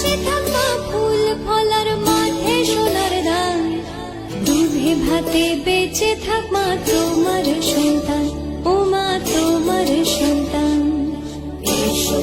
পাশে থাকা ফুল ফলার মাঠে সোনার ধান, দুধে ভাতে বেঁচে থাক মা তোমার সন্তান, ও মা তোমার সন্তান। এসো